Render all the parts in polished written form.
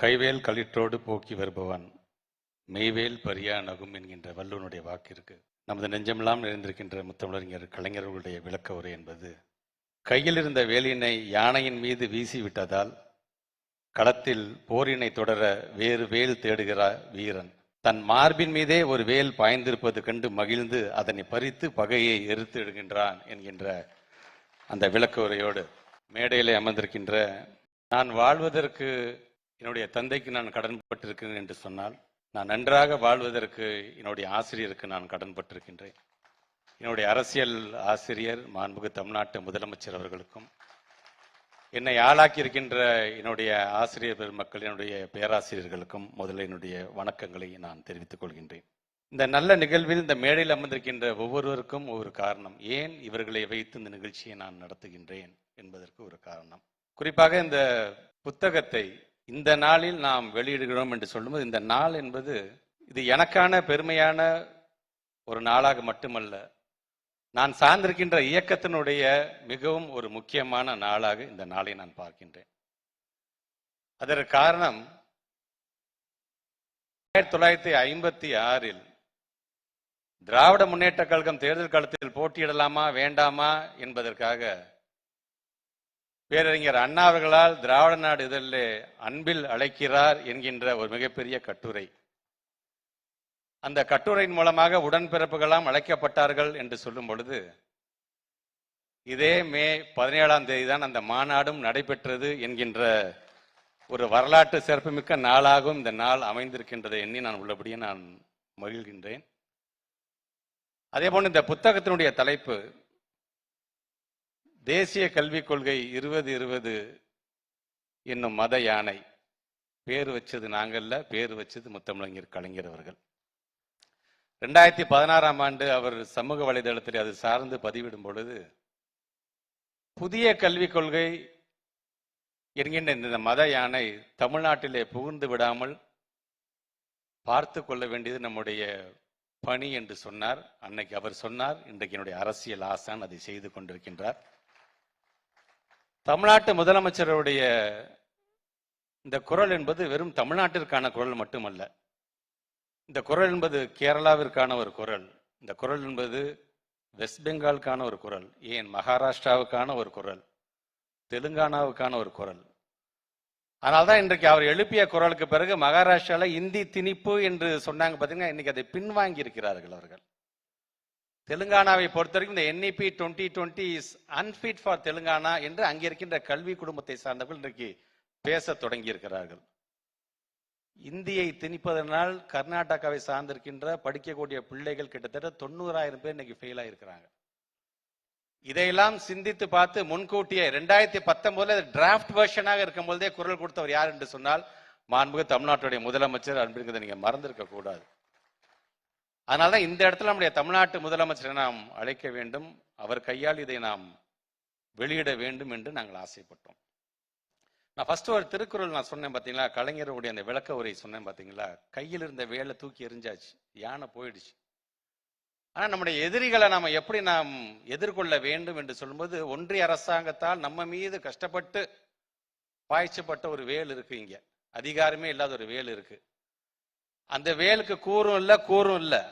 கைவேல் களிற்றோடு போக்கி வருபவன் மெய்வேல் பரியா நகும் என்கின்ற வள்ளுவனுடைய வாக்கு இருக்கு. நமது நெஞ்சமெல்லாம் நிறைந்திருக்கின்ற முத்தமிழறிஞர் கலைஞர்களுடைய விளக்க உரை என்பது, கையில் இருந்த வேலினை யானையின் மீது வீசி விட்டதால் களத்தில் போரினை தொடர வேறு வேல் தேடுகிறார் வீரன். தன் மார்பின் மீதே ஒரு வேல் பாய்ந்திருப்பது கண்டு மகிழ்ந்து அதனை பறித்து பகையை எரித்து எடுக்கின்றான் என்கின்ற அந்த விளக்க உரையோடு மேடையிலே அமர்ந்திருக்கின்ற நான் வாழ்வதற்கு என்னுடைய தந்தைக்கு நான் கடன்பட்டிருக்கிறேன் என்று சொன்னால், நான் நன்றாக வாழ்வதற்கு என்னுடைய ஆசிரியருக்கு நான் கடன்பட்டிருக்கின்றேன். என்னுடைய அரசியல் ஆசிரியர் மாண்புமிகு தமிழ்நாட்டு முதலமைச்சர் அவர்களுக்கும், என்னை ஆளாக்கி இருக்கின்ற என்னுடைய ஆசிரியர் பெருமக்கள், என்னுடைய பேராசிரியர்களுக்கும் முதல்ல என்னுடைய வணக்கங்களை நான் தெரிவித்துக் கொள்கின்றேன். இந்த நல்ல நிகழ்வில் இந்த மேடையில் அமர்ந்திருக்கின்ற ஒவ்வொருவருக்கும் ஒரு காரணம். ஏன் இவர்களை வைத்து இந்த நிகழ்ச்சியை நான் நடத்துகின்றேன் என்பதற்கு ஒரு காரணம். குறிப்பாக இந்த புத்தகத்தை இந்த நாளில் நாம் வெளியிடுகிறோம் என்று சொல்லும்போது, இந்த நாள் என்பது இது எனக்கான பெருமையான ஒரு நாளாக மட்டுமல்ல, நான் சார்ந்திருக்கின்ற இயக்கத்தினுடைய மிகவும் ஒரு முக்கியமான நாளாக இந்த நாளை நான் பார்க்கின்றேன். அதற்கு காரணம், 1956 திராவிட முன்னேற்ற கழகம் தேர்தல் களத்தில் போட்டியிடலாமா வேண்டாமா என்பதற்காக பேரறிஞர் அண்ணா அவர்களால் திராவிட நாடு இதழிலே அன்பில் அழைக்கிறார் என்கின்ற ஒரு மிகப்பெரிய கட்டுரை, அந்த கட்டுரையின் மூலமாக உடன்பிறப்புகளாம் அழைக்கப்பட்டார்கள் என்று சொல்லும் பொழுது, இதே மே 17 தான் அந்த மாநாடும் நடைபெற்றது என்கின்ற ஒரு வரலாற்று சிறப்புமிக்க நாளாகவும் இந்த நாள் அமைந்திருக்கின்றதை எண்ணி நான் உள்ளபடியே நான் மகிழ்கின்றேன். அதே போன்று இந்த புத்தகத்தினுடைய தலைப்பு தேசிய கல்விக் கொள்கை 2020 என்னும் மத யானை. பேர் வச்சது நாங்கள்ல, பேர் வச்சது முத்தமிழறிஞர் கலைஞர் அவர்கள். 2016 அவர் சமூக வலைதளத்தில் அது சார்ந்து பதிவிடும் பொழுது, புதிய கல்விக் கொள்கை என்கின்ற இந்த மத யானை தமிழ்நாட்டிலே புகுந்து விடாமல் பார்த்து கொள்ள வேண்டியது நம்முடைய பணி என்று சொன்னார். அன்னைக்கு அவர் சொன்னார். இன்றைக்கு என்னுடைய அரசியல் ஆசான் அதை செய்து கொண்டிருக்கின்றார். தமிழ்நாட்டு முதலமைச்சருடைய இந்த குரல் என்பது வெறும் தமிழ்நாட்டிற்கான குரல் மட்டுமல்ல. இந்த குரல் என்பது கேரளாவிற்கான ஒரு குரல். இந்த குரல் என்பது வெஸ்ட் பெங்காலுக்கான ஒரு குரல், ஏன் மகாராஷ்டிராவுக்கான ஒரு குரல், தெலுங்கானாவுக்கான ஒரு குரல். அதனால்தான் இன்றைக்கு அவர் எழுப்பிய குரலுக்கு பிறகு மகாராஷ்டிராவில் இந்தி திணிப்பு என்று சொன்னாங்க பார்த்தீங்கன்னா, இன்னைக்கு அதை பின்வாங்கி இருக்கிறார்கள் அவர்கள். தெலுங்கானாவை பொறுத்த வரைக்கும் இந்த NEP 2020 is unfit for Telangana என்று அங்கே இருக்கின்ற கல்வி குடும்பத்தை சார்ந்தவர்கள் இன்றைக்கு பேச தொடங்கி இருக்கிறார்கள். இந்தியை திணிப்பதனால் கர்நாடகாவை சார்ந்திருக்கின்ற படிக்கக்கூடிய பிள்ளைகள் கிட்டத்தட்ட 90,000 பேர் இன்னைக்கு ஃபெயில் ஆகிருக்கிறாங்க. இதையெல்லாம் சிந்தித்து பார்த்து முன்கூட்டியே 2019 டிராஃப்ட் வெர்ஷனாக இருக்கும் பொழுதே குரல் கொடுத்தவர் யார் என்று சொன்னால், மாண்புமிகு தமிழ்நாட்டுடைய முதலமைச்சர். அன்பிற்கு நீங்க மறந்திருக்க கூடாது. அதனால்தான் இந்த இடத்துல நம்முடைய தமிழ்நாட்டு முதலமைச்சரை நாம் அழைக்க வேண்டும், அவர் கையால் இதை நாம் வெளியிட வேண்டும் என்று நாங்கள் ஆசைப்பட்டோம். நான் ஃபர்ஸ்ட் ஒரு திருக்குறள் நான் சொன்னேன் பார்த்தீங்களா, கலைஞருடைய அந்த விளக்க உரை சொன்னேன் பார்த்தீங்களா, கையில் இருந்த வேலை தூக்கி எரிஞ்சாச்சு, யானை போயிடுச்சு. ஆனால் நம்முடைய எதிரிகளை நாம் எப்படி நாம் எதிர்கொள்ள வேண்டும் என்று சொல்லும்போது, ஒன்றிய அரசாங்கத்தால் நம்ம மீது கஷ்டப்பட்டு பாய்ச்சப்பட்ட ஒரு வேல் இருக்கு, இங்க அதிகாரமே இல்லாத ஒரு வேல் இருக்கு. அந்த வேலுக்கு கூறும் இல்லை கூறும் இல்லை.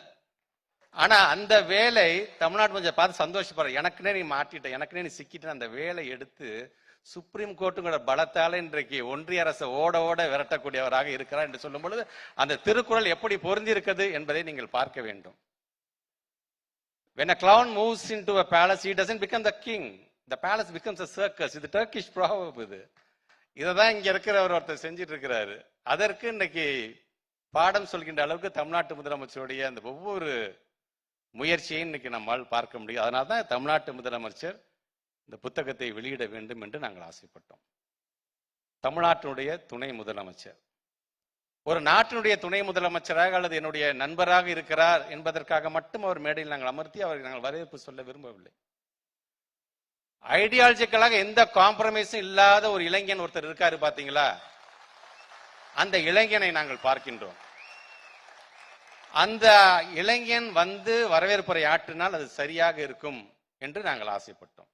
ஆனா அந்த வேலை தமிழ்நாட்டு கொஞ்சம் பார்த்து சந்தோஷப்படுற, எனக்குன்னே நீ மாட்டிட்ட, எனக்குன்னே நீ சிக்கிட்ட, அந்த வேலை எடுத்து சுப்ரீம் கோர்ட்டுங்களோட பலத்தால இன்றைக்கு ஒன்றிய அரசு ஓட ஓட விரட்டக்கூடியவராக இருக்கிறார் என்று சொல்லும் பொழுது, அந்த திருக்குறள் எப்படி பொருந்தி இருக்கிறது என்பதை நீங்கள் பார்க்க வேண்டும். When a clown moves into a palace, he doesn't become the king. The palace becomes a circus. இது Turkish proverb. இதைதான் இங்க இருக்கிறவர் ஒருத்தர் செஞ்சிட்டு இருக்கிறாரு. அதற்கு இன்னைக்கு பாடம் சொல்கின்ற அளவுக்கு தமிழ்நாட்டு முதலமைச்சருடைய அந்த ஒவ்வொரு முயற்சியையும் இன்னைக்கு நம்மால் பார்க்க முடியும். அதனால்தான் தமிழ்நாட்டு முதலமைச்சர் இந்த புத்தகத்தை வெளியிட வேண்டும் என்று நாங்கள் ஆசைப்பட்டோம். தமிழ்நாட்டினுடைய துணை முதலமைச்சர் ஒரு நாட்டினுடைய துணை முதலமைச்சராக அல்லது என்னுடைய நண்பராக இருக்கிறார் என்பதற்காக மட்டும் அவர் மேடையில் நாங்கள் அமர்த்தி அவருக்கு நாங்கள் வரவேற்பு சொல்ல விரும்பவில்லை. ஐடியாலஜிக்கலாக எந்த காம்ப்ரமைஸும் இல்லாத ஒரு இளைஞன் ஒருத்தர் இருக்காரு பாத்தீங்களா, அந்த இளைஞனை நாங்கள் பார்க்கின்றோம். அந்த இளைஞன் வந்து வரவேற்புரை ஆற்றினால் அது சரியாக இருக்கும் என்று நாங்கள் ஆசைப்பட்டோம்.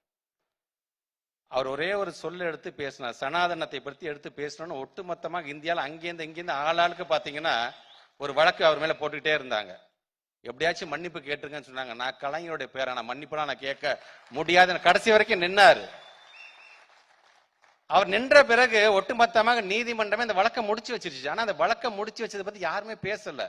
அவர் ஒரே ஒரு சொல்ல எடுத்து பேசினார், சனாதனத்தை பற்றி எடுத்து பேசணும்னு. ஒட்டுமொத்தமாக இந்தியாவில் அங்கேருந்து இங்கேருந்து ஆளாளுக்கு பார்த்தீங்கன்னா ஒரு வழக்கு அவர் மேல போட்டுக்கிட்டே இருந்தாங்க. எப்படியாச்சும் மன்னிப்பு கேட்டிருக்கேன்னு சொன்னாங்க. நான் கலைஞருடைய பேரை நான் மன்னிப்புலாம் நான் கேட்க முடியாதுன்னு கடைசி வரைக்கும் நின்னாரு. அவர் நின்ற பிறகு ஒட்டுமொத்தமாக நீதிமன்றமே இந்த வழக்கை முடிச்சு வச்சிருச்சு. ஆனா அந்த வழக்கை முடிச்சு வச்சதை பத்தி யாருமே பேசல.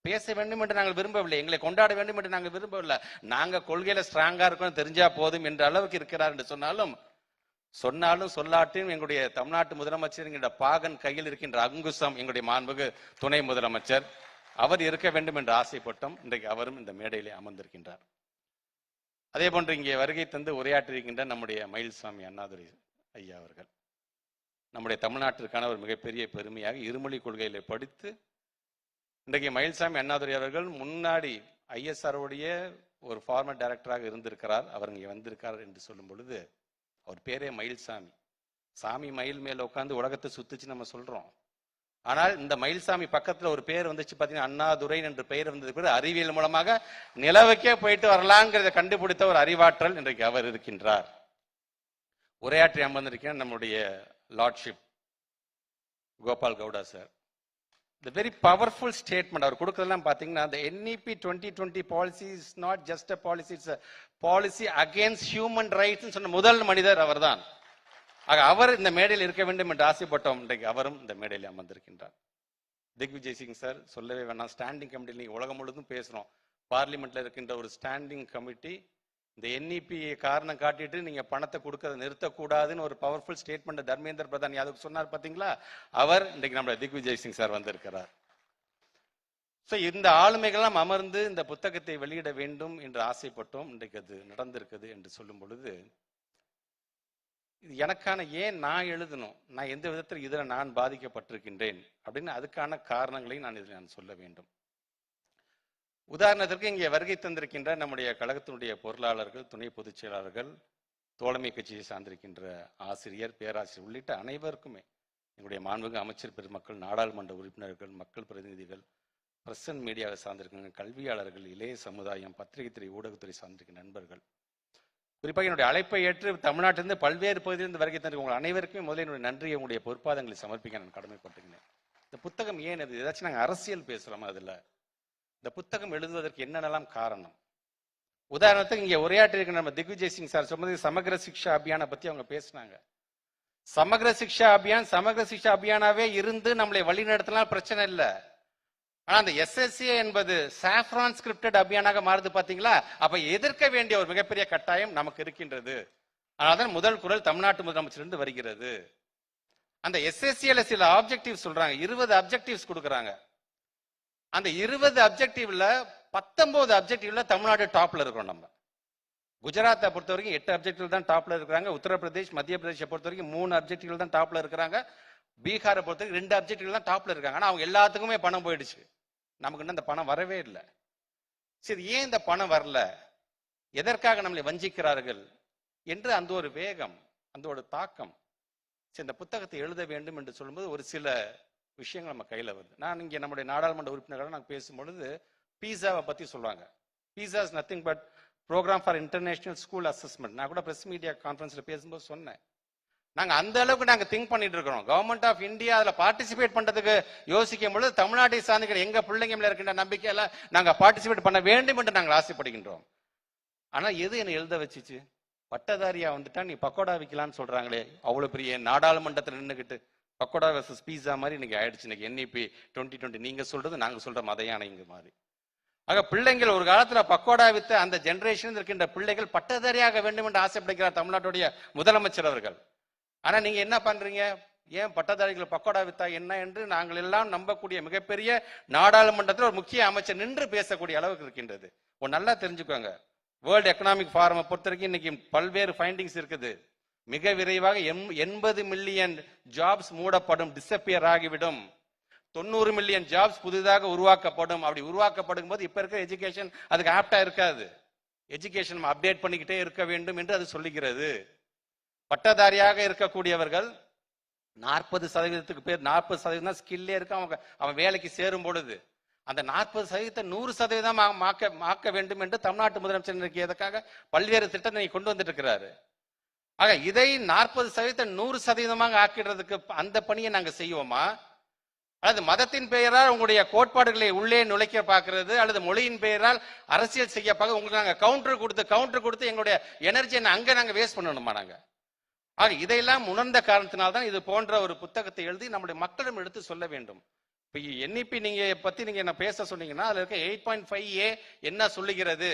பேச வேண்டும் என்று நாங்கள் விரும்பவில்லை, எங்களை கொண்டாட வேண்டும் என்று நாங்கள் விரும்பவில்லை. நாங்க கொள்கையில ஸ்ட்ராங்கா இருக்கோம் தெரிஞ்சா போதும் என்ற அளவுக்கு இருக்கிறார் என்று சொன்னாலும் சொல்லாட்டும் எங்களுடைய தமிழ்நாட்டு முதலமைச்சர் என்கிற பாகன் கையில் இருக்கின்ற அங்குசம் எங்களுடைய மாண்புக்கு துணை முதலமைச்சர் அவர் இருக்க வேண்டும் என்று ஆசைப்பட்டோம். இன்றைக்கு அவரும் இந்த மேடையிலே அமர்ந்திருக்கின்றார். அதே போன்று இங்கே வருகை தந்து உரையாற்றிருக்கின்ற நம்முடைய மயில்சாமி அண்ணாதுரை ஐயா அவர்கள் நம்முடைய தமிழ்நாட்டிற்கான ஒரு மிகப்பெரிய பெருமையாக இருமொழி கொள்கையில படித்து இன்றைக்கு மயில்சாமி அண்ணாதுரை அவர்கள் முன்னாடி ஐஎஸ்ஆருடைய ஒரு ஃபார்மர் டைரக்டராக இருந்திருக்கிறார். அவர் இங்கே வந்திருக்கார் என்று சொல்லும் பொழுது அவர் பேரே மயில்சாமி. சாமி மயில் மேல உட்காந்து உலகத்தை சுத்துச்சு நம்ம சொல்றோம். ஆனால் இந்த மயில்சாமி பக்கத்துல ஒரு பேர் வந்துச்சு பாத்தீங்கன்னா, அண்ணாதுரை என்ற பெயர் வந்தது கூட அறிவியல் மூலமாக நிலவுக்கே போயிட்டு வரலாங்கிறத கண்டுபிடித்த ஒரு அறிவாற்றல் இன்றைக்கு அவர் இருக்கின்றார். உரையாற்றி அமர்ந்திருக்கேன் நம்முடைய lordship Gopal Gowda sir. The very powerful statement அவர் கொடுக்கறதெல்லாம் பாத்தீங்கன்னா, the NEP 2020 policy is not just a policy, it's a policy against human rights சொன்ன முதல் மனிதர் அவர்தான். அவர் இந்த மேடையில் இருக்க வேண்டும் என்று ஆசைப்பட்டோம். இன்றைக்கு அவரும் இந்த மேடையில் அமர்ந்திருக்கின்றார். திக்விஜய் சிங் சார் சொல்லவே வேணாம். ஸ்டாண்டிங் கமிட்டியில் நீங்க உலகம் முழுவதும் பேசுறோம். பார்லிமெண்ட்ல இருக்கின்ற ஒரு ஸ்டாண்டிங் கமிட்டி இந்த NEP காரணம் காட்டிட்டு நீங்க பணத்தை கொடுக்கறத நிறுத்தக்கூடாதுன்னு ஒரு பவர்ஃபுல் ஸ்டேட்மெண்ட் தர்மேந்திர பிரதான் யாதவ் சொன்னார் பாத்தீங்களா, அவர் இன்றைக்கு நம்ம திக்விஜய் சிங் சார் வந்திருக்கிறார். இந்த ஆளுமைகள்லாம் அமர்ந்து இந்த புத்தகத்தை வெளியிட வேண்டும் என்று ஆசைப்பட்டோம். இன்றைக்கு அது நடந்திருக்குது என்று சொல்லும் பொழுது இது எனக்கான ஏன் நான் எழுதணும், நான் எந்த விதத்தில் இதில் நான் பாதிக்கப்பட்டிருக்கின்றேன் அப்படின்னு அதுக்கான காரணங்களை நான் இதில் நான் சொல்ல வேண்டும். உதாரணத்திற்கு இங்கே வருகை தந்திருக்கின்ற நம்முடைய கழகத்தினுடைய பொருளாளர்கள், துணை பொதுச் செயலாளர்கள், தோழமை கட்சியை சார்ந்திருக்கின்ற ஆசிரியர், பேராசிரியர் உள்ளிட்ட அனைவருக்குமே எங்களுடைய மாண்புமிகு அமைச்சர் பெருமக்கள், நாடாளுமன்ற உறுப்பினர்கள், மக்கள் பிரதிநிதிகள், பிரஸ் அண்ட் மீடியாவை சார்ந்திருக்கின்ற கல்வியாளர்கள், இளைய சமுதாயம், பத்திரிகை துறை, ஊடகத்துறை சார்ந்திருக்கிற நண்பர்கள், குறிப்பாக என்னுடைய அழைப்பை ஏற்று தமிழ்நாட்டிலிருந்து பல்வேறு பகுதியிலிருந்து வருகை தந்திருக்க உங்கள் அனைவருக்குமே முதலில் என்னுடைய நன்றியை உங்களுடைய பொறுப்பாதங்களை சமர்ப்பிக்க நான் கடமைப்பட்டிருக்கிறேன். இந்த புத்தகம் ஏன் அது ஏதாச்சும் நாங்கள் அரசியல் பேசுகிறோமா? அதில் இந்த புத்தகம் எழுதுவதற்கு என்னென்னலாம் காரணம்? உதாரணத்துக்கு இங்கே உரையாற்றிருக்கிற நம்ம திக்விஜய் சிங் சார் சொன்னது சமக்ர சிக்ஷா அபியானை பற்றி அவங்க பேசினாங்க. சமக்ர சிக்ஷா அபியானாவே இருந்து நம்மளை வழி நடத்தினால் பிரச்சனை இல்லை. ஆனா அந்த SSA என்பது சாஃப்ரான் ஸ்கிரிப்டட் அபியானாக மாறுது பாத்தீங்களா? அப்ப எதிர்க்க வேண்டிய ஒரு மிகப்பெரிய கட்டாயம் நமக்கு இருக்கின்றது. அதனால்தான் முதல் குரல் தமிழ்நாட்டு முதலமைச்சர் வருகிறது. அந்த SSCல சில ஆப்ஜெக்டிவ் சொல்றாங்க, 20 அப்ஜெக்டிவ்ஸ் கொடுக்குறாங்க. அந்த 20 அப்ஜெக்டிவ்ல 19 அப்ஜெக்டிவ்ல தமிழ்நாடு டாப்ல இருக்கிறோம். நம்ம குஜராத்தை பொறுத்த வரைக்கும் 8 அப்ஜெக்டிவ் தான் டாப்ல இருக்கிறாங்க. உத்தரப்பிரதேஷ், மத்திய பிரதேச பொறுத்த வரைக்கும் 3 அப்ஜெக்டிவ் தான் டாப்ல இருக்கிறாங்க. பீகாரை பொறுத்த வரைக்கும் 2 அப்ஜெக்டிவ் தான் டாப்ல இருக்காங்க. ஆனா அவங்க எல்லாத்துக்குமே பணம் போயிடுச்சு. நமக்கு இன்னும் இந்த பணம் வரவே இல்லை. சரி, ஏன் இந்த பணம் வரல, எதற்காக நம்மளை வஞ்சிக்கிறார்கள் என்று அந்த ஒரு வேகம், அந்த ஒரு தாக்கம். சரி, இந்த புத்தகத்தை எழுத வேண்டும் என்று சொல்லும்போது ஒரு சில விஷயங்கள் நம்ம கையில வருது. நான் இங்கே நம்முடைய நாடாளுமன்ற உறுப்பினர்கள் நாங்கள் பேசும்பொழுது பீஸாவை பத்தி சொல்லுவாங்க. PISA is nothing but programme for international school assessment. நான் கூட பிரஸ் மீடியா கான்ஃபரன்ஸ்ல பேசும்போது சொன்னேன், நாங்க அந்த அளவுக்கு நாங்க திங்க் பண்ணிட்டு இருக்கிறோம். கவர்மெண்ட் ஆஃப் இந்தியா அதுல பார்ட்டிசிபேட் பண்றதுக்கு யோசிக்கும் பொழுது தமிழ்நாட்டை சார்ந்த எங்க பிள்ளைங்க மேல இருக்கின்ற நம்பிக்கையில நாங்க பார்ட்டிசிபேட் பண்ண வேண்டும் என்று நாங்கள் ஆசைப்படுகின்றோம். ஆனா எது என்ன எழுத வச்சுச்சு? பட்டதாரியா வந்துட்டா நீ பக்கோடா விற்கலான்னு சொல்றாங்களே, அவ்வளவு பெரிய நாடாளுமன்றத்தில் நின்றுகிட்டு பக்கோடா வெர்சஸ் பீஸா மாதிரி இன்னைக்கு ஆயிடுச்சு. இன்னைக்கு NEP 2020 நீங்க சொல்றது நாங்க சொல்ற மத யானைங்க மாதிரி. ஆக பிள்ளைங்கள் ஒரு காலத்துல பக்கோடா வித்த அந்த ஜெனரேஷன் இருக்கின்ற பிள்ளைகள் பட்டதாரியாக வேண்டும் என்று ஆசைப்படுகிறார் தமிழ்நாட்டுடைய முதலமைச்சர் அவர்கள். ஆனா நீங்க என்ன பண்றீங்க? ஏன் பட்டதாரிகள் பக்கோடா வித்தா என்ன என்று நாங்கள் எல்லாம் நம்பக்கூடிய மிகப்பெரிய நாடாளுமன்றத்தில் ஒரு முக்கிய அமைச்சர் நின்று பேசக்கூடிய அளவுக்கு இருக்கின்றது. நல்லா தெரிஞ்சுக்கோங்க, வேர்ல்டு எக்கனாமிக் ஃபாரமை பொறுத்த வரைக்கும் இன்னைக்கு பல்வேறு ஃபைண்டிங்ஸ் இருக்குது. மிக விரைவாக 80 மில்லியன் ஜாப்ஸ் மூடப்படும், டிஸப்பியர் ஆகிவிடும். 90 மில்லியன் ஜாப்ஸ் புதிதாக உருவாக்கப்படும். அப்படி உருவாக்கப்படும் போது இப்ப இருக்கிற எஜுகேஷன் அதுக்கு ஆப்டா இருக்காது. எஜுகேஷன் அப்டேட் பண்ணிக்கிட்டே இருக்க வேண்டும் என்று அது சொல்லுகிறது. பட்டதாரியாக இருக்கக்கூடியவர்கள் 40% பேர் 40% தான் ஸ்கில்லே இருக்கு. அவன் வேலைக்கு சேரும் பொழுது அந்த 40% 100% ஆக்க வேண்டும் என்று தமிழ்நாட்டு முதலமைச்சர் எதற்காக பல்வேறு திட்டத்தை கொண்டு வந்துட்டு இருக்கிறாரு. ஆக இதை 40% 100% ஆக்கிடுறதுக்கு அந்த பணியை நாங்க செய்வோமா, அல்லது மதத்தின் பெயரால் உங்களுடைய கோட்பாடுகளை உள்ளே நுழைக்க பார்க்கிறது, அல்லது மொழியின் பெயரால் அரசியல் செய்ய பார்க்க உங்களுக்கு நாங்க கவுண்டர் கொடுத்து எங்களுடைய எனர்ஜியை அங்க நாங்க வேஸ்ட் பண்ணணுமா நாங்க? ஆக இதையெல்லாம் உணர்ந்த காரணத்தினால்தான் இது போன்ற ஒரு புத்தகத்தை எழுதி நம்முடைய மக்களிடம் எடுத்து சொல்ல வேண்டும். இப்ப NEP நீங்க பத்தி நீங்க என்ன பேச சொன்னீங்கன்னா அதுல இருக்க 8.5A என்ன சொல்லுகிறது,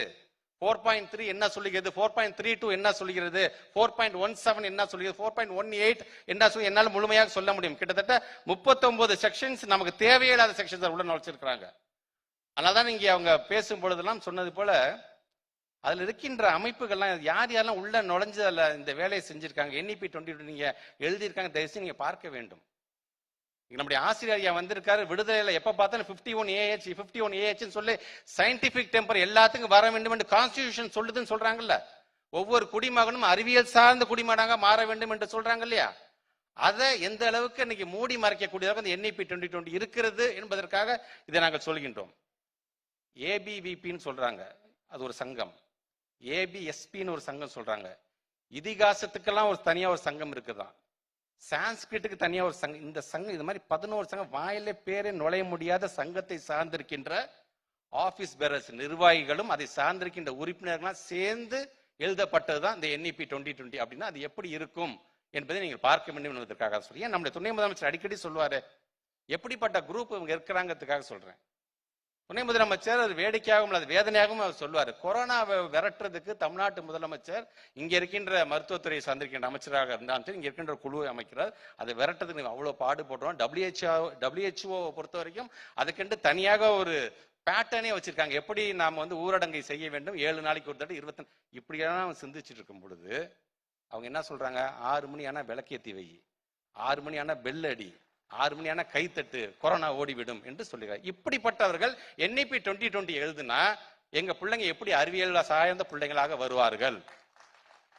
4.3 என்ன சொல்லுகிறது, 4.32 என்ன சொல்லுகிறது, 4.17 என்ன சொல்லுகிறது, 4.18 என்ன சொல்லி என்னால் முழுமையாக சொல்ல முடியும். கிட்டத்தட்ட 39 செக்ஷன்ஸ் நமக்கு தேவையில்லாத செக்ஷன்ஸ் உள்ள நுழைச்சிருக்கிறாங்க. அதனால்தான் இங்க அவங்க பேசும் பொழுதெல்லாம் சொன்னது போல அதுல இருக்கின்ற அமைப்புகள்லாம் யார் யாரெல்லாம் உள்ள நுழைஞ்சு அதுல இந்த வேலையை செஞ்சிருக்காங்க, NEP 2020 நீங்க எழுதியிருக்காங்க, தயவுசெய்து நீங்க பார்க்க வேண்டும். நம்முடைய ஆசிரியர் ஐயா வந்திருக்காரு, விடுதலையில எப்ப பார்த்தாலும் 51AH சொல்லி சயின்டிபிக் டெம்பர் எல்லாத்துக்கும் வர வேண்டும் என்று கான்ஸ்டிடியூஷன் சொல்லுதுன்னு சொல்றாங்கல்ல. ஒவ்வொரு குடிமகனும் அறிவியல் சார்ந்த குடிமகனாக மாற வேண்டும் என்று சொல்றாங்க இல்லையா? அதை எந்த அளவுக்கு இன்னைக்கு மூடி மறைக்கக்கூடியதாக இந்த NEP 2020 இருக்கிறது என்பதற்காக இதை நாங்கள் சொல்கின்றோம். ABVPன்னு சொல்றாங்க, அது ஒரு சங்கம். ABSPன்னு ஒரு சங்கம் சொல்றாங்க. இதிகாசத்துக்கெல்லாம் ஒரு தனியா ஒரு சங்கம் இருக்குதான். சான்ஸ்கிரிட்டுக்கு தனியா ஒரு சங்கம். இந்த சங்கம் இது மாதிரி 11 சங்கம் வாயிலே பேரே நுழைய முடியாத சங்கத்தை சார்ந்திருக்கின்ற ஆபீஸ் பேரர்ஸ் நிர்வாகிகளும் அதை சார்ந்திருக்கின்ற உறுப்பினர்களும் சேர்ந்து எழுதப்பட்டதுதான் இந்த NEP 2020. அப்படின்னா அது எப்படி இருக்கும் என்பதை நீங்கள் பார்க்க வேண்டும் என்பதற்காக சொல்லி நம்முடைய துணை முதலமைச்சர் அடிக்கடி சொல்லுவாரு, எப்படிப்பட்ட குரூப் இவங்க இருக்கிறாங்கிறதுக்காக சொல்றேன். துணை முதலமைச்சர் அது வேடிக்கையாகவும் அது வேதனையாகவும் அவர் சொல்லுவார். கொரோனாவை விரட்டுறதுக்கு தமிழ்நாட்டு முதலமைச்சர் இங்க இருக்கின்ற மருத்துவத்துறையை சார்ந்திருக்கின்ற அமைச்சராக இருந்தாலும் சரி, இங்க இருக்கின்ற குழுவை அமைக்கிறார். அதை விரட்டுறதுக்கு அவ்வளவு பாடுபடுறோம். WHO பொறுத்த வரைக்கும் அதுக்கென்று தனியாக ஒரு பேட்டர்னே வச்சிருக்காங்க. எப்படி நாம ஊரடங்கை செய்ய வேண்டும், 7 நாளைக்கு ஒரு தடவை 20 இப்படியெல்லாம் சிந்திச்சுட்டு இருக்கும் பொழுது அவங்க என்ன சொல்றாங்க, 6 மணி ஆனா விளக்கேத்தி வை, 6 மணி ஆனா பெல் அடி, 6 மணி ஆனா கைத்தட்டு, கொரோனா ஓடிவிடும் என்று சொல்லுகிறார். இப்படிப்பட்டவர்கள் NEP 2020 எழுதுனா எங்க பிள்ளைங்க எப்படி அறிவியல் சார்ந்த பிள்ளைங்களாக வருவார்கள்?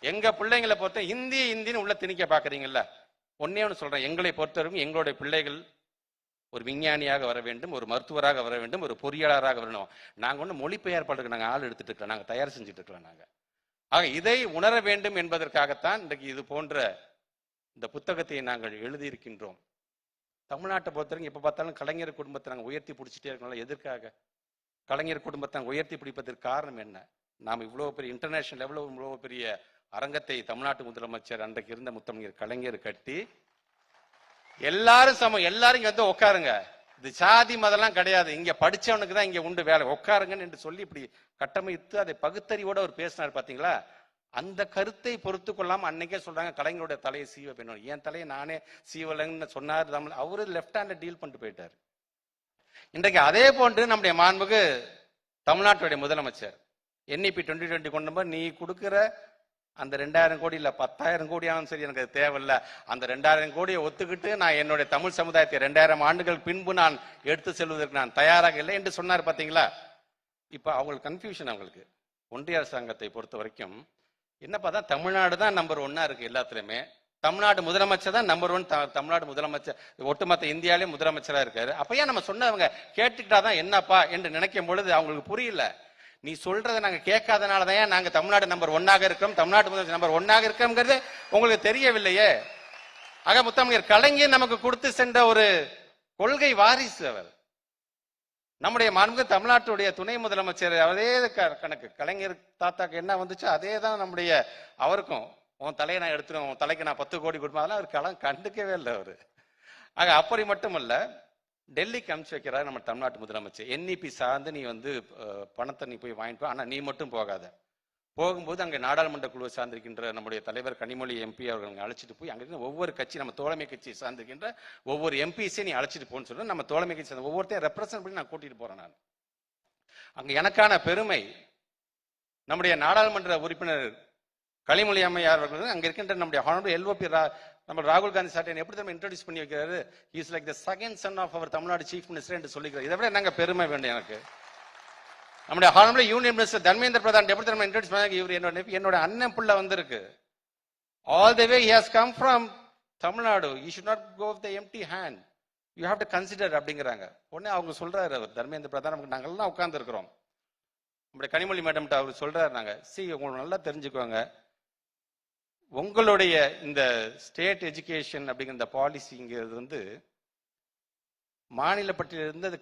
எங்க பிள்ளைங்களை பொறுத்த இந்தின்னு உள்ள திணிக்க பாக்குறீங்கல்ல. ஒன்னே ஒன்று சொல்றேன், எங்களை பொறுத்தவரைக்கும் எங்களுடைய பிள்ளைகள் ஒரு விஞ்ஞானியாக வர வேண்டும், ஒரு மருத்துவராக வர வேண்டும், ஒரு பொறியாளராக வரணும். நாங்க ஒன்றும் மொழிபெயர்ப்பாளருக்கு நாங்கள் ஆள் எடுத்துட்டு இருக்கலாம், நாங்கள் தயார் செஞ்சுட்டு இருக்கலாம். நாங்க ஆக இதை உணர வேண்டும் என்பதற்காகத்தான் இன்றைக்கு இது போன்ற இந்த புத்தகத்தை நாங்கள் எழுதியிருக்கின்றோம். தமிழ்நாட்டை பொறுத்தவரைக்கும் எப்ப பார்த்தாலும் கலைஞர் குடும்பத்தை நாங்கள் உயர்த்தி பிடிச்சிட்டே இருக்கோம்ல. எதற்காக கலைஞர் குடும்பத்தை உயர்த்தி பிடிப்பதற்கு காரணம் என்ன? நாம் இவ்வளவு பெரிய இன்டர்நேஷனல் லெவலில் இவ்வளவு பெரிய அரங்கத்தை தமிழ்நாட்டு முதலமைச்சர் அன்றைக்கு இருந்த முத்தமிழர் கலைஞர் கட்டி எல்லாரும் சமம், எல்லாரும் இங்க உட்காருங்க, இது சாதி மதம்லாம் கிடையாது, இங்க படிச்சவனுக்கு தான் இங்க உண்டு வேலை, உட்காருங்கன்னு என்று சொல்லி இப்படி கட்டமைத்து அதை பகுத்தறிவோட அவர் பேசினார். பாத்தீங்களா? அந்த கருத்தை பொறுத்து கொள்ளாம அன்னைக்கே சொல்றாங்க கலைஞருடைய தலையை சீவ வேணும். என் தலையை நானே சீவலன்னு சொன்னார். அவரு லெப்ட் ஹேண்ட்ல டீல் பண்ணிட்டு போயிட்டாரு. இன்றைக்கு அதே போன்று நம்முடைய மாண்புக்கு தமிழ்நாட்டுடைய முதலமைச்சர் NEP 2020 கொண்டு போய் நீ கொடுக்கிற அந்த 2000 கோடி இல்ல 10,000 கோடியாலும் சரி, எனக்கு அது தேவையில்லை, அந்த 2000 கோடியை ஒத்துக்கிட்டு நான் என்னுடைய தமிழ் சமுதாயத்தை 2000 ஆண்டுகள் பின்பு நான் எடுத்து செல்வதற்கு நான் தயாராக இல்லை என்று சொன்னார். பாத்தீங்களா? இப்ப அவங்களுக்கு கன்ஃபியூஷன். அவங்களுக்கு ஒன்றிய அரசாங்கத்தை பொறுத்த வரைக்கும் என்னப்பா தான் தமிழ்நாடு தான் நம்பர் 1 இருக்கு எல்லாத்துலயுமே. தமிழ்நாடு முதலமைச்சர் தான் நம்பர் 1. தமிழ்நாடு முதலமைச்சர் ஒட்டுமொத்த இந்தியாவிலே முதலமைச்சரா இருக்காரு. அப்ப ஏன் நம்ம சொன்னவங்க கேட்டுக்கிட்டாதான் என்னப்பா என்று நினைக்கும் பொழுது அவங்களுக்கு புரியல. நீ சொல்றதை நாங்க கேட்காதனாலதான் நாங்க தமிழ்நாடு நம்பர் 1 இருக்கிறோம், தமிழ்நாடு முதலமைச்சர் நம்பர் 1 இருக்கிறோம்ங்கிறது உங்களுக்கு தெரியவில்லையே. ஆக முத்தமிழர் கலைஞர் நமக்கு கொடுத்து சென்ற ஒரு கொள்கை வாரிசு அவர். நம்முடைய மாண்பு தமிழ்நாட்டுடைய துணை முதலமைச்சர் அதே கணக்கு. கலைஞர் தாத்தாக்கு என்ன வந்துச்சோ அதே தான் நம்முடைய அவருக்கும். உன் தலையை நான் எடுத்துருவேன், உன் தலைக்கு நான் 10 கோடி கொடுப்பேன், அதெல்லாம் அவர் கண்டுக்கவே இல்லை அவரு. ஆக அப்படி மட்டுமல்ல, டெல்லிக்கு அனுப்பிச்சு வைக்கிறார் நம்ம தமிழ்நாட்டு முதலமைச்சர். NEP சார்ந்து நீ பணத்தை நீ போய் வாங்கிட்டு போ, ஆனா நீ மட்டும் போகாத. போகும்போது அங்கே நாடாளுமன்ற குழுவை சார்ந்திருக்கின்ற நம்முடைய தலைவர் கனிமொழி MP அவர்கள் அழைச்சிட்டு போய் அங்கே இருந்த ஒவ்வொரு கட்சி, நம்ம தோழமை கட்சியை சார்ந்திருக்கின்ற ஒவ்வொரு MPஸையும் நீ அழைச்சிட்டு போன்னு சொல்ல நம்ம தோழமை கட்சி சார்ந்த ஒவ்வொருத்தையும் ரெப்ரசன்ட் பண்ணி நான் கூட்டிட்டு போறேன். நான் அங்க எனக்கான பெருமை நம்முடைய நாடாளுமன்ற உறுப்பினர் கனிமொழி அம்மையார் அவர்கள் அங்க இருக்கின்ற நம்முடைய ஹானரபிள் LOP நம்ம ராகுல் காந்தி சார் எப்படி நம்ம இன்ட்ரோடியூஸ் பண்ணி வைக்கிறாரு. Is like the second son of our Tamil Nadu chief minister என்று சொல்லிக்கிறார். இதை விட என்னங்க பெருமை வேண்டும் எனக்கு? நம்முடைய honourable union minister Dharmendra Pradhan எப்படி நம்ம இன்ட்ரோடியூஸ் பண்ணி, இவர் என்னோட அண்ணன் புள்ள வந்திருக்கு. All the way he has come from Tamil Nadu. You should not go with the empty hand, you have to consider அப்படிங்கிறாங்க. உடனே அவங்க சொல்றாரு அவர் தர்மேந்திர பிரதான், நமக்கு நாங்கெல்லாம் உட்கார்ந்து இருக்கிறோம். நம்முடைய கனிமொழி மேடம் அவர் சொல்றாரு, நாங்க உங்களுக்கு நல்லா தெரிஞ்சுக்கோங்க, உங்களுடைய இந்த ஸ்டேட் எஜுகேஷன் அப்படிங்கிற இந்த பாலிசிங்கிறது வந்து மாநில பட்டியலிருந்து அது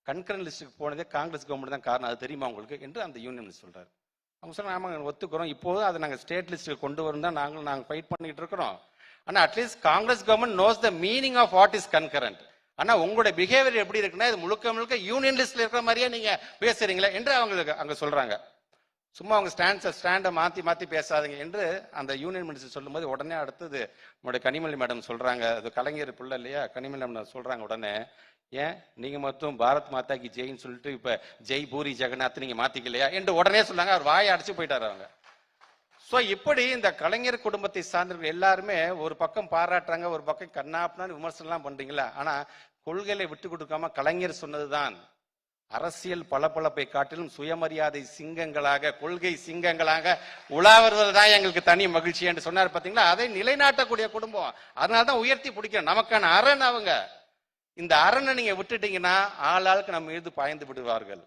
கன்கரண்ட் லிஸ்ட்டுக்கு போனதே காங்கிரஸ் கவர்மெண்ட் தான் காரணம், அது தெரியுமா உங்களுக்கு என்று அந்த யூனியன் சொல்றாரு. அவங்க சொன்னாங்க ஆமாங்க ஒத்துக்கிறோம், இப்போது அதை நாங்கள் ஸ்டேட் லிஸ்ட்டுக்கு கொண்டு வரும் தான் நாங்கள் ஃபைட் பண்ணிட்டு இருக்கிறோம். ஆனால் at least Congress government knows the meaning of what is concurrent. ஆனால் உங்களுடைய பிஹேவியர் எப்படி இருக்குன்னா இது முழுக்க முழுக்க யூனியன் லிஸ்ட்ல இருக்கிற மாதிரியே நீங்க பேசுறீங்களே என்று அவங்களுக்கு அங்கே சொல்றாங்க. சும்மா அவங்க ஸ்டாண்டை மாற்றி பேசாதீங்க என்று அந்த யூனியன் மினிஸ்டர் சொல்லும்போது உடனே அடுத்தது நம்முடைய கனிமொழி மேடம் சொல்றாங்க, அது கலைஞர் பிள்ளை இல்லையா, கனிமொழி மேடம் சொல்றாங்க உடனே, ஏன் நீங்க மொத்தம் பாரத் மாதா கி ஜெயின்னு சொல்லிட்டு இப்ப ஜெய் பூரி ஜெகநாத் நீங்க மாத்திக்கலையா என்று உடனே சொன்னாங்க. அவர் வாயை அடைச்சு போயிட்டாரு அவங்க. ஸோ இப்படி இந்த கலைஞர் குடும்பத்தை சார்ந்தவர்கள் எல்லாருமே ஒரு பக்கம் பாராட்டுறாங்க, ஒரு பக்கம் கண்ணாப்புனான்னு விமர்சனம்லாம் பண்றீங்களா. ஆனா கொள்கைகளை விட்டு கொடுக்காம கலைஞர் சொன்னதுதான் அரசியல் பளபளப்பை காட்டிலும் சுயமரியாதை சிங்கங்களாக கொள்கை சிங்கங்களாக உலா வருவதுதான் எங்களுக்கு தனி மகிழ்ச்சி என்று சொன்னார். பார்த்தீங்களா, அதை நிலைநாட்டக்கூடிய குடும்பம். அதனால்தான் உயர்த்தி பிடிக்கணும். நமக்கான அரண் அவங்க. இந்த அரணை நீங்க விட்டுட்டீங்கன்னா ஆளாளுக்கு நம்ம மீது பாய்ந்து விடுவார்கள்.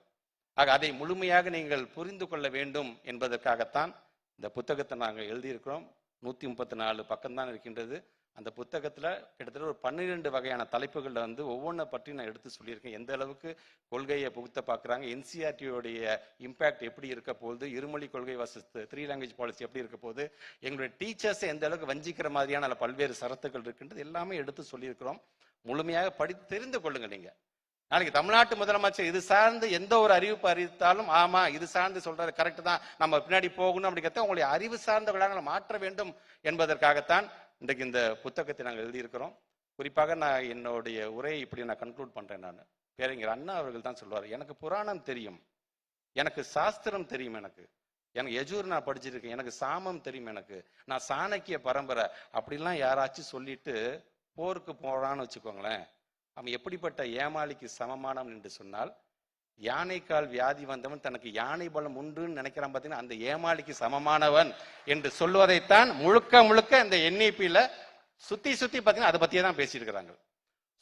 ஆக அதை முழுமையாக நீங்கள் புரிந்து கொள்ள வேண்டும் என்பதற்காகத்தான் இந்த புத்தகத்தை நாங்கள் எழுதியிருக்கிறோம். 134 பக்கம் தான் இருக்கின்றது. அந்த புத்தகத்துல கிட்டத்தட்ட ஒரு 12 வகையான தலைப்புகள்ல வந்து ஒவ்வொன்றை பற்றி நான் எடுத்து சொல்லியிருக்கேன். எந்த அளவுக்கு கொள்கையை புகுத்த பார்க்குறாங்க, என்சிஆர்டியோடைய இம்பாக்ட் எப்படி இருக்க போகுது, இருமொழி கொள்கை வர்சஸ் 3 லாங்குவேஜ் பாலிசி எப்படி இருக்க போகுது, எங்களுடைய டீச்சர்ஸை எந்த அளவுக்கு வஞ்சிக்கிற மாதிரியான பல்வேறு சரத்துக்கள் இருக்கின்றது எல்லாமே எடுத்து சொல்லியிருக்கிறோம். முழுமையாக படித்து தெரிந்து கொள்ளுங்க. நீங்க நாளைக்கு தமிழ்நாட்டு முதலமைச்சர் இது சார்ந்து எந்த ஒரு அறிவிப்பு அறிவித்தாலும் ஆமா இது சார்ந்து சொல்றது கரெக்ட் தான், நம்ம பின்னாடி போகணும் அப்படிங்கிறத உங்களுடைய அறிவு சார்ந்தவர்களாக மாற்ற வேண்டும் என்பதற்காகத்தான் இன்றைக்கு இந்த புத்தகத்தை நாங்கள் எழுதியிருக்கிறோம். குறிப்பாக நான் என்னுடைய உரையை இப்படி நான் கன்க்ளூட் பண்றேன். நான் பேரறிஞர் அண்ணா அவர்கள் தான் சொல்வார், எனக்கு புராணம் தெரியும், எனக்கு சாஸ்திரம் தெரியும், எனக்கு யஜூர் நான் படிச்சிருக்கேன், எனக்கு சாமம் தெரியும், எனக்கு நான் சாணக்கிய பரம்பரை அப்படிலாம் யாராச்சும் சொல்லிட்டு போருக்கு போறான்னு வச்சுக்கோங்களேன், அவன் எப்படிப்பட்ட ஏமாளிக்கு சமமானவன் என்று சொன்னால், யானைக்கால் வியாதி வந்தவன் தனக்கு யானை பலம் உண்டுன்னு நினைக்கிறான். பார்த்தீங்கன்னா அந்த ஏமாளிக்கு சமமானவன் என்று சொல்வதைத்தான் முழுக்க முழுக்க இந்த என்இபியில சுத்தி பார்த்தீங்கன்னா அதை பத்தியே தான் பேசியிருக்கிறாங்க.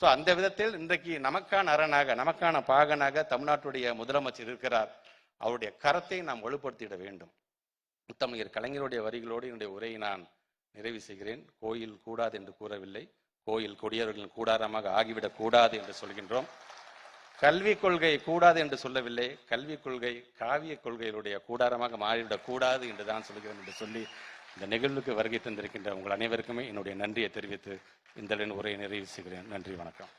ஸோ அந்த விதத்தில் இன்றைக்கு நமக்கான அரணாக நமக்கான பாகனாக தமிழ்நாட்டுடைய முதலமைச்சர் இருக்கிறார். அவருடைய கரத்தை நாம் வலுப்படுத்திட வேண்டும். முத்தமிழர் கலைஞருடைய வரிகளோடு என்னுடைய உரையை நான் நிறைவு செய்கிறேன். கோயில் கூடாது என்று கூறவில்லை, கோயில் கொடியவர்களின் கூடாரமாக ஆகிவிடக் கூடாது என்று சொல்கின்றோம். கல்விக் கொள்கை கூடாது என்று சொல்லவில்லை, கல்விக் கொள்கை காவிய கொள்கைகளுடைய கூடாரமாக மாறிவிடக் கூடாது என்று தான் சொல்கிறேன் என்று சொல்லி இந்த நிகழ்வுக்கு வருகை தந்திருக்கின்ற உங்கள் அனைவருக்குமே என்னுடைய நன்றியை தெரிவித்து இந்த உரையை நிறைவு செய்கிறேன். நன்றி, வணக்கம்.